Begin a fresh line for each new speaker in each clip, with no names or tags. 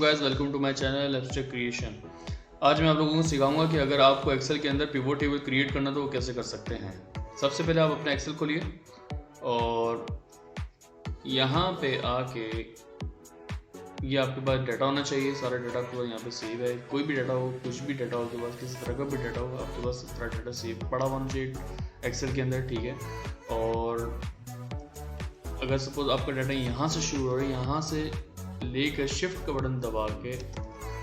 Guys, welcome to my channel abstract creation. आज मैं आप लोगों को सिखाऊंगा कि अगर आपको एक्सेल के अंदर पिवोट टेबल क्रिएट करना तो वो कैसे कर सकते हैं। सबसे पहले आप अपना एक्सेल खोलिए और यहाँ पे आके ये आपके पास डाटा होना चाहिए। सारा डाटा आपके पास यहाँ पे सेव है। कोई भी डाटा हो, कुछ भी डाटा हो आपके पास, किसी तरह का भी डाटा हो आपके पास, इस तरह डाटा सेव पड़ा होना चाहिए एक्सेल के अंदर, ठीक है। और अगर सपोज आपका डाटा यहाँ से शुरू हो रहा है, यहाँ से लेकर शिफ्ट का बटन दबा के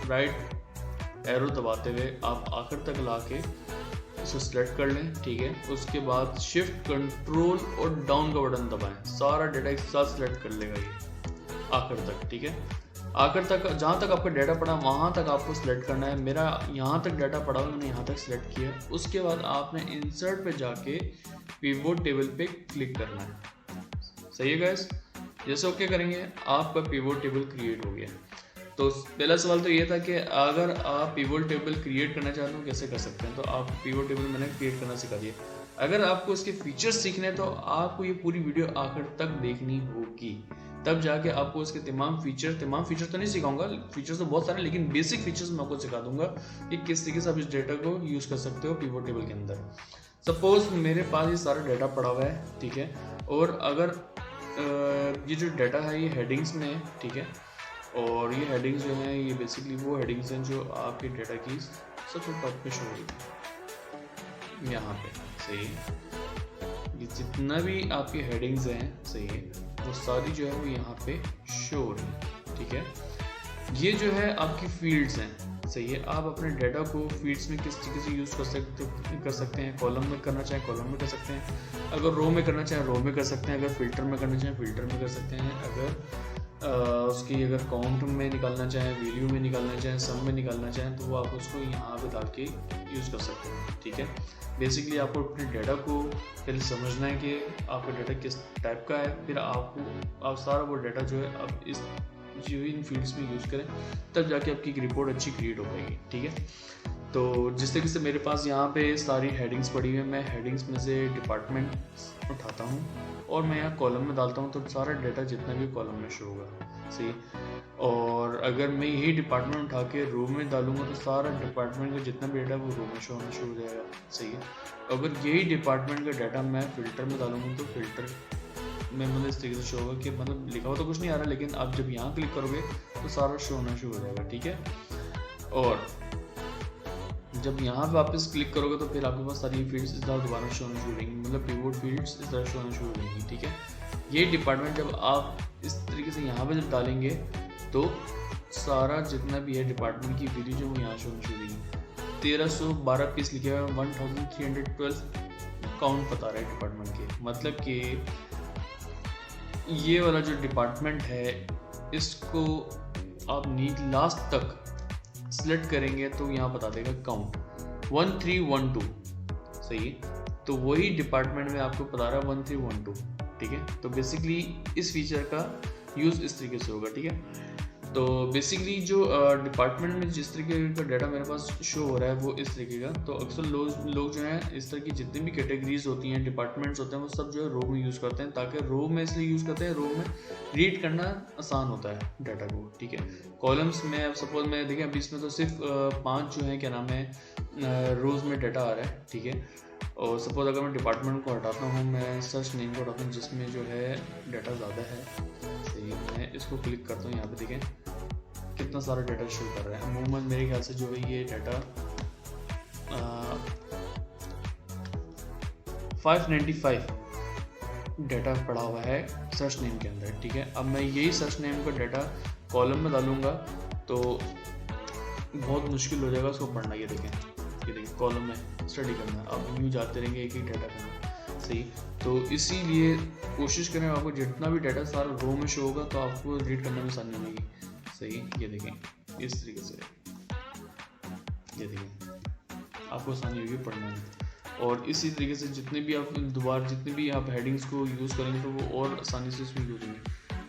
राइट एरो दबाते हुए आप आखिर तक ला के इसे सेलेक्ट कर लें, ठीक है। उसके बाद शिफ्ट कंट्रोल और डाउन का बटन दबाएं, सारा डाटा एक साथ सेलेक्ट कर लेगा ये आखिर तक, ठीक है। आखिर तक जहाँ तक आपका डाटा पड़ा वहाँ तक आपको सिलेक्ट करना है। मेरा यहाँ तक डाटा पड़ा मैंने यहाँ तक सिलेक्ट किया। उसके बाद आपने इंसर्ट पे जाके पिवोट टेबल पे क्लिक करना है। सही है गाइस, जैसे ओके करेंगे आपका पिवोट टेबल क्रिएट हो गया। तो पहला सवाल तो ये था कि अगर आप पिवोट टेबल क्रिएट करना चाहते हो कैसे कर सकते हैं। तो आप पिवोट टेबल मैंने क्रिएट करना सिखा दिया। अगर आपको इसके फीचर्स सीखने हैं तो आपको ये पूरी वीडियो आखिर तक देखनी होगी, तब जाके आपको इसके तमाम फीचर तो नहीं सिखाऊंगा, फीचर्स तो बहुत सारे, लेकिन बेसिक फीचर्स मैं आपको सिखा दूंगा कि किस तरीके से आप इस डेटा को यूज कर सकते हो पिवोट टेबल के अंदर। सपोज मेरे पास ये सारा डाटा पड़ा हुआ है, ठीक है। और अगर ये जो डाटा है ये हेडिंग्स में है, ठीक है। और ये हेडिंग्स जो हैं ये बेसिकली वो हेडिंग्स हैं जो आपके डाटा की सबसे टॉप पे शो होगी यहाँ पे, सही है। ये जितना भी आपकी हेडिंग्स हैं, सही है, वो सारी जो है वो यहाँ पे शो हो रही है, ठीक है। ये जो है आपकी फील्ड्स हैं, सही है। आप अपने डाटा को फील्ड्स में किस तरीके से यूज़ कर सकते हैं। कॉलम में करना चाहें कॉलम में कर सकते हैं, अगर रो में करना चाहें रो में कर सकते हैं, अगर फिल्टर में करना चाहें फिल्टर में कर सकते हैं, अगर उसकी अगर काउंट में निकालना चाहें, वैल्यू में निकालना चाहें, सम में निकालना चाहें, तो वो आप उसको यहाँ पे डाल के यूज़ कर सकते हैं, ठीक है। बेसिकली आपको अपने डाटा को पहले समझना है कि आपका डाटा किस टाइप का है, फिर आप सारा वो डाटा जो है अब इस जो इन फील्ड्स में यूज़ करें, तब जाके आपकी एक रिपोर्ट अच्छी क्रिएट हो पाएगी, ठीक है। तो जिस तरीके से मेरे पास यहाँ पे सारी हेडिंग्स पड़ी हुई है, मैं हेडिंग्स में से डिपार्टमेंट उठाता हूँ और मैं यहाँ कॉलम में डालता हूँ, तो सारा डाटा जितना भी कॉलम में शो होगा, सही। और अगर मैं यही डिपार्टमेंट उठा के रो में डालूंगा तो सारा डिपार्टमेंट का जितना भी डाटा वो रो में शो होना शुरू हो जाएगा, सही है। अगर यही डिपार्टमेंट का डाटा मैं फिल्टर में डालूंगा तो फिल्टर में मतलब इस तरीके से शो होगा कि मतलब लिखा हुआ तो कुछ नहीं आ रहा, लेकिन आप जब यहाँ क्लिक करोगे तो सारा शो होना शुरू हो जाएगा, ठीक है। और जब यहाँ पे वापस क्लिक करोगे तो फिर आपके पास सारी फील्ड्स इस तरह दोबारा शो होना शुरू हो जाएंगी, मतलब पिवोट फील्ड्स इस तरह शो होना शुरू हो जाएंगी, ठीक है। ये डिपार्टमेंट जब आप इस तरीके से यहाँ पे जब डालेंगे तो सारा जितना भी है डिपार्टमेंट की वैल्यू जो वो यहाँ शो होना शुरू हो जाएगी। 1312 पीस लिखे हुए, 1312 काउंट बता रहा है डिपार्टमेंट के, मतलब कि ये वाला जो डिपार्टमेंट है इसको आप नीचे लास्ट तक सिलेक्ट करेंगे तो यहाँ बता देगा काउंट 1312, सही है। तो वही डिपार्टमेंट में आपको बता रहा है 1312, ठीक है। तो बेसिकली इस फीचर का यूज़ इस तरीके से होगा, ठीक है। तो बेसिकली जो डिपार्टमेंट में जिस तरीके का डाटा मेरे पास शो हो रहा है वो इस तरीके का। तो अक्सर लोग जो हैं इस तरह की जितनी भी कैटेगरीज होती हैं, डिपार्टमेंट्स होते हैं, वो सब जो है रो में यूज़ करते हैं, ताकि रो में इसलिए यूज़ करते हैं, रो में रीड करना आसान होता है डाटा को, ठीक है। कॉलम्स में अब सपोज मैं देखें अभी इसमें तो सिर्फ 5 जो है क्या नाम है रोज़ में डाटा आ रहा है, ठीक है। और सपोज अगर मैं डिपार्टमेंट को हटाता हूँ, मैं सर्च नेम को हटाता हूँ जिसमें जो है डाटा ज़्यादा है, सही। मैं इसको क्लिक करता हूँ, यहाँ पे देखें कितना सारा डाटा शो कर रहा है। अमूमन मेरे ख्याल से जो है ये डाटा 595 डाटा पड़ा हुआ है सर्च नेम के अंदर, ठीक है। अब मैं यही सर्च नेम का डाटा कॉलम में डालूंगा तो बहुत मुश्किल हो जाएगा उसको पढ़ना। ये देखें कॉलम में स्टडी करना, आप यूँ जाते रहेंगे एक ही डाटा करना, सही। तो इसीलिए कोशिश करें आपको जितना भी डाटा सारा रो में शो होगा तो आपको रीड करने में आसानी होगी, सही। ये देखें इस तरीके से, ये देखें आपको आसानी होगी पढ़ने में। और इसी तरीके से जितने भी आप हेडिंग्स को यूज़ करेंगे तो वो और आसानी से इसमें यूज होंगे।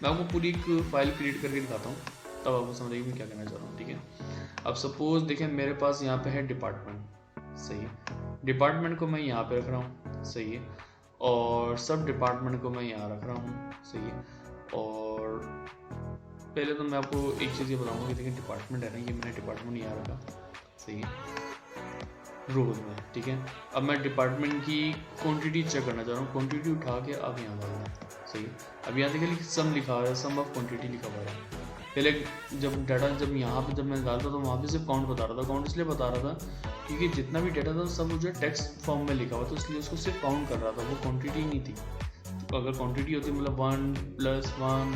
मैं आपको पूरी एक फाइल क्रिएट करके दिखाता हूँ, तब आपको समझेगी मैं क्या करना चाह रहा हूँ, ठीक है। अब सपोज देखें मेरे पास यहाँ पे है डिपार्टमेंट, सही है। डिपार्टमेंट को मैं यहाँ पे रख रहा हूँ, सही है। और सब डिपार्टमेंट को मैं यहाँ रख रहा हूँ, सही है। और पहले तो मैं आपको एक चीज़ ये बताऊँगा कि देखिए डिपार्टमेंट है ना, ये मैंने डिपार्टमेंट यहाँ रखा, सही है, रोज में, ठीक है। अब मैं डिपार्टमेंट की क्वांटिटी चेक करना चाह रहा हूँ, क्वांटिटी उठा के अब यहाँ डालना है, सही है। अब यहाँ देखिए सम लिखा हुआ है, सम ऑफ क्वांटिटी लिखा हुआ है। पहले जब डाटा जब यहाँ पे जब मैं डालता था तो वहाँ पे सिर्फ काउंट बता रहा था, काउंट इसलिए बता रहा था क्योंकि जितना भी डाटा था सब मुझे टेक्स्ट फॉर्म में लिखा हुआ था, इसलिए उसको सिर्फ काउंट कर रहा था, वो क्वांटिटी नहीं थी। तो अगर क्वांटिटी होती मतलब 1 + 1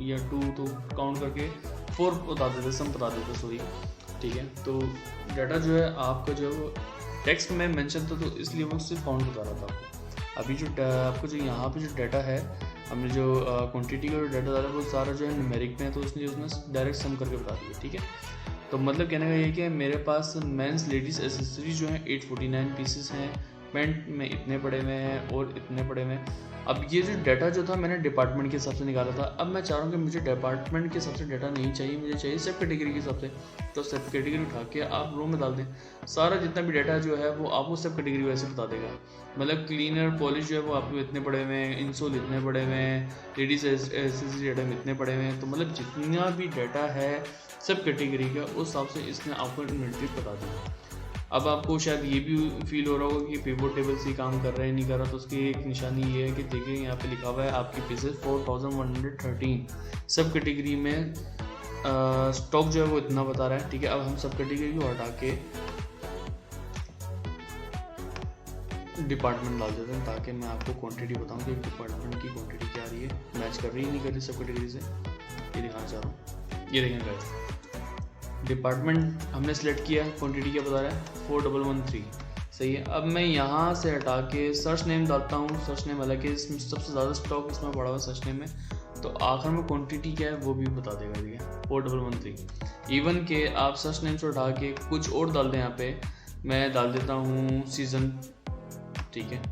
या 2 तो काउंट करके 4 बता देते, सम बता देते, सॉरी, ठीक है। तो डाटा जो है आपका जो है वो टेक्स्ट में मेंशन था तो इसलिए वो सिर्फ काउंट बता रहा था आपको। अभी जो आपको जो यहाँ पे जो डाटा है, हमने जो क्वांटिटी का डाटा डाला वो सारा जो है न्यूमेरिक में है, तो इसलिए उसने डायरेक्ट सम करके बता दिया, ठीक है। तो मतलब कहने का ये कि मेरे पास मेंस लेडीज़ एसेसरीज जो हैं 849 पीसेस हैं, पेंट में इतने पड़े हुए हैं और इतने पड़े हुए हैं। अब ये जो डाटा जो था मैंने डिपार्टमेंट के हिसाब से निकाला था। अब मैं चाह रहा हूँ कि मुझे डिपार्टमेंट के हिसाब से डाटा नहीं चाहिए, मुझे चाहिए सब कैटेगरी के हिसाब से। तो सब कैटेगरी उठा के आप रो में डाल दें, सारा जितना भी डाटा जो है वो आपको सब कैटेगरी वैसे बता देगा। मतलब क्लीनर पॉलिश जो है वो आपको इतने पड़े हुए हैं, इंसोल इतने पड़े हुए हैं, लेडीज एसेसरी डाटा में इतने पड़े हुए हैं। तो मतलब जितना भी डाटा है सब कैटेगरी का उस हिसाब से इसने आपको इन्वेंटरी बता दिया। अब आपको शायद ये भी फील हो रहा होगा कि पिवोट टेबल से काम कर रहा है नहीं कर रहा, तो उसकी एक निशानी ये है कि देखिए यहाँ पे लिखा हुआ है आपकी पीसेस 4113 सब कैटेगरी में स्टॉक जो है वो इतना बता रहा है, ठीक है। अब हम सब कैटेगरी को हटा के डिपार्टमेंट डाल देते हैं ताकि मैं आपको क्वांटिटी बताऊं कि डिपार्टमेंट की क्वांटिटी क्या आ रही है, मैच कर रही है नहीं कर रही सब कैटेगरी से, ये दिखाना चाह रहा हूँ। ये देखें गाइस, डिपार्टमेंट हमने सेलेक्ट किया, क्वांटिटी क्या बता रहा है 4113, सही है। अब मैं यहाँ से हटा के सर्च नेम डालता हूँ, सर्च नेम हालांकि इसमें सबसे ज़्यादा स्टॉक इसमें पड़ा हुआ है सर्च नेम में, तो आखिर में क्वांटिटी क्या है वो भी बता देगा, ठीक है 4113। इवन के आप सर्च नेम से उठा के कुछ और डाल दें, यहाँ पे मैं डाल देता हूँ सीज़न, ठीक है।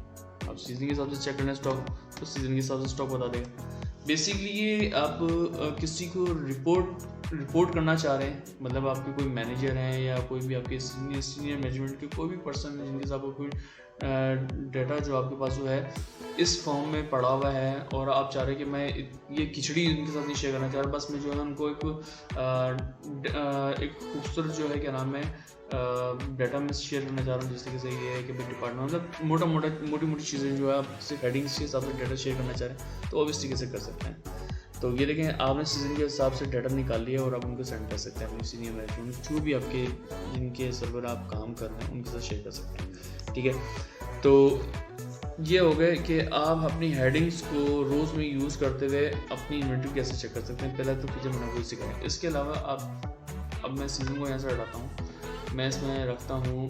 अब सीज़न के हिसाब से चेक करना स्टॉक, तो सीज़न के हिसाब से स्टॉक बता देगा। बेसिकली ये आप किसी को रिपोर्ट करना चाह रहे हैं, मतलब आपके कोई मैनेजर हैं या कोई भी आपके सीनियर मैनेजमेंट के कोई भी पर्सन है जिनके साथ कोई डाटा जो आपके पास जो है इस फॉर्म में पड़ा हुआ है और आप चाह रहे हैं कि मैं ये खिचड़ी उनके साथ नहीं शेयर करना चाह रहा, बस मैं जो है उनको एक खूबसूरत जो है क्या नाम है डाटा में शेयर करना चाह रहा हूँ। जिस तरीके से ये है कि भाई डिपार्टमेंट मतलब मोटी मोटी चीज़ें जो है आप सिर्फ हेडिंग्स के हिसाब से डाटा शेयर करना चाह रहे हैं तो आप इस तरीके से कर सकते हैं। तो ये देखें आपने सीज़न के हिसाब से डाटा निकाल लिया और आप उनको सेंड कर सकते हैं अपनी सीनियर मैनेजमेंट जो भी आपके जिनके सर्वर आप काम कर रहे हैं उनके साथ शेयर कर सकते हैं, ठीक है। तो ये हो गए कि आप अपनी हेडिंग्स को रोज़ में यूज़ करते हुए अपनी इन्वेंटरी कैसे चेक कर सकते हैं। पहला तो फीचर मैंने आपको सिखाया। इसके अलावा आप अब मैं सीज़न को यहाँ से हटाता हूँ, मैं इसमें रखता हूँ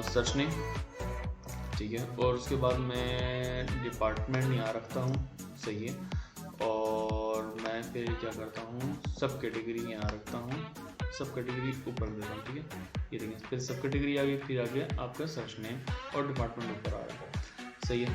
सर्च नेम, ठीक है, और उसके बाद मैं डिपार्टमेंट यहाँ रखता हूँ, सही है, और मैं फिर क्या करता हूँ सब कैटेगरी यहाँ रखता हूँ, सब कैटेगरी ऊपर देता हूँ, ठीक है। ये देखिए फिर सब कैटेगरी आ गई, फिर आ गया आपका सर्च नेम और डिपार्टमेंट ऊपर आ रहा है, सही है।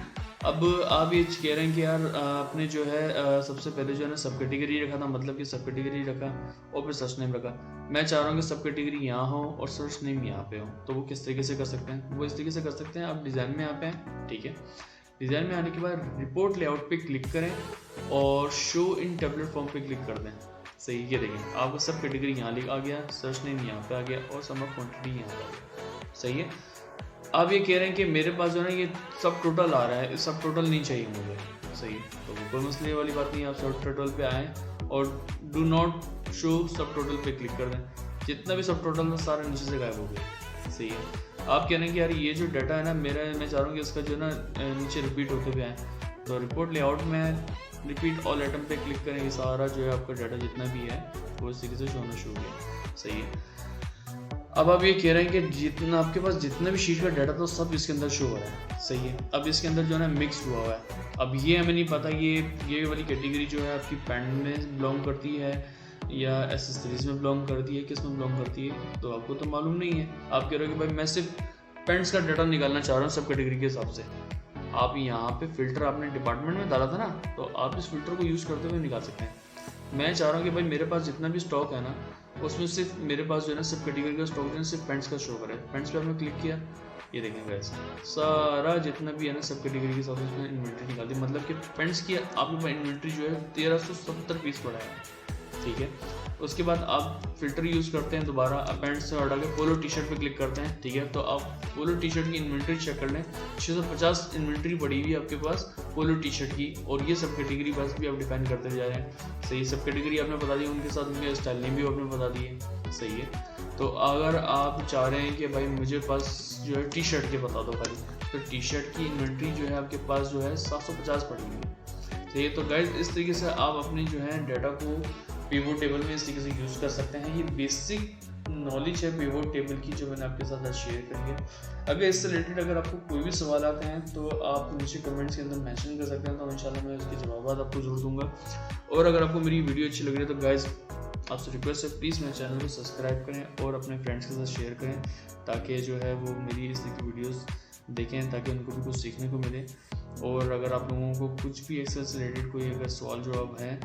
अब आप ये कह रहे हैं कि यार आपने जो है सबसे पहले जो है ना सब कैटेगरी रखा था, मतलब कि सब कैटेगरी रखा और फिर सर्च नेम रखा। मैं चाह रहा हूँ कि सब कैटेगरी यहाँ हो और सर्च नेम यहाँ पे हो, तो वो किस तरीके से कर सकते हैं? वो इस तरीके से कर सकते हैं, आप डिज़ाइन में यहाँ पे हैं, ठीक है। डिज़ाइन में आने के बाद रिपोर्ट लेआउट पे क्लिक करें और शो इन टेबलेट फॉर्म पे क्लिक कर दें, सही। ये देखें आपको सब कैटेगरी यहाँ आ गया, सर्च नेम यहाँ पे आ गया और सम ऑफ क्वांटिटी यहाँ पे आ गया, सही है। आप ये कह रहे हैं कि मेरे पास जो है ना ये सब टोटल आ रहा है, सब टोटल नहीं चाहिए मुझे, सही है। तो कोई मसले वाली बात नहीं है, आप सब टोटल पे आएँ और डू नॉट शो सब टोटल पे क्लिक कर दें। जितना भी सब टोटल है सारा नीचे से गायब हो गया, सही है। आप कह रहे हैं कि यार ये जो डाटा है ना मेरा, मैं चाह रहा हूँ कि इसका जो है ना नीचे रिपीट होते हुए आए, तो रिपोर्ट लेआउट में रिपीट ऑल आइटम पे क्लिक करें, ये सारा जो है आपका डाटा जितना भी है वो इस तरीके से शो होना शुरू हो गया, सही है। अब आप ये कह रहे हैं कि जितना आपके पास जितना भी शीट का डाटा था सब इसके अंदर शो हो रहा है, सही है। अब इसके अंदर जो है ना मिक्स हुआ है, अब ये हमें नहीं पता ये वाली कैटेगरी जो है आपकी पैंट में बिलोंग करती है या एसेसरीज में बिलोंग करती है, किस में बिलोंग करती है, तो आपको तो मालूम नहीं है। आप कह रहे हो कि भाई मैं सिर्फ पैंट्स का डाटा निकालना चाह रहा हूँ सब कैटेगरी के हिसाब से। आप यहाँ पे फिल्टर आपने डिपार्टमेंट में डाला था ना, तो आप इस फिल्टर को यूज़ करते हुए निकाल सकते हैं। मैं चाह रहा हूँ कि भाई मेरे पास जितना भी स्टॉक है ना उसमें सिर्फ मेरे पास जो है ना सब कैटेगरी का स्टॉक जो है सिर्फ पेंट्स का शो करे। पेंट्स पे आपने क्लिक किया, ये देखें गाइस सारा जितना भी है ना सब कैटेगरी के साथ उसमें इन्वेंट्री निकाल दी। मतलब कि पेंट्स की आपके पास इन्वेंट्री जो है 1370 पीस पड़ा है, ठीक है। उसके बाद आप फिल्टर यूज़ करते हैं, दोबारा पेंट्स से हटा के पोलो टी शर्ट पर क्लिक करते हैं, ठीक है। तो आप पोलो टी शर्ट की इन्वेंट्री चेक कर लें, 650 इन्वेंट्री पड़ी हुई है आपके पास पोलो टी शर्ट की, और ये सब कैटेगरी बस भी आप डिफाइन करते जा रहे हैं। सही, सब कैटेगरी आपने बता दी, उनके साथ उनके स्टाइल नेम भी आपने बता दिए, सही है। तो अगर आप चाह रहे हैं कि भाई मुझे पास जो है टी शर्ट के बता दो खाली, तो टी शर्ट की इन्वेंट्री जो है आपके पास जो है 750 पड़ी हुई है, सही है। तो गाइज इस तरीके से आप अपनी जो है डाटा को पिवोट टेबल में इस तरीके से यूज़ कर सकते हैं। ये बेसिक नॉलेज है पिवोट टेबल की जो मैंने आपके साथ आज शेयर करी है। अगर इससे रिलेटेड अगर आपको कोई भी सवाल आते हैं तो आप नीचे कमेंट्स के अंदर मेंशन कर सकते हैं, तो इंशाल्लाह मैं उसके जवाब आपको जरूर दूंगा। और अगर आपको मेरी वीडियो अच्छी लग रही है तो गाइज आपसे रिक्वेस्ट है प्लीज़ मेरे चैनल को सब्सक्राइब करें और अपने फ्रेंड्स के साथ शेयर करें, ताकि जो है वो मेरी इस तरह की वीडियोस देखें, ताकि उनको भी कुछ सीखने को मिले। और अगर आप लोगों को कुछ भी एक्सेल से रिलेटेड कोई अगर सवाल जवाब है,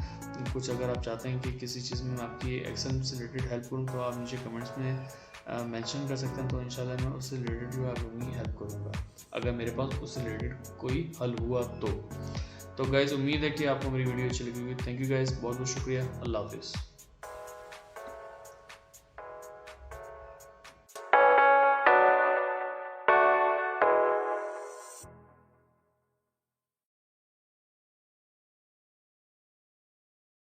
कुछ अगर आप चाहते हैं कि किसी चीज़ में मैं आपकी एक्सेल से रिलेटेड हेल्प करूँ, तो आप नीचे कमेंट्स में मेंशन कर सकते हैं, तो इंशाल्लाह मैं उससे रिलेटेड जो है आप लोगों की हेल्प करूँगा, अगर मेरे पास उससे रिलेटेड कोई हल हुआ तो गाइज़ उम्मीद है कि आपको मेरी वीडियो अच्छी लगी होगी। थैंक यू गाइज़, बहुत बहुत शुक्रिया, अल्लाह हाफिज़।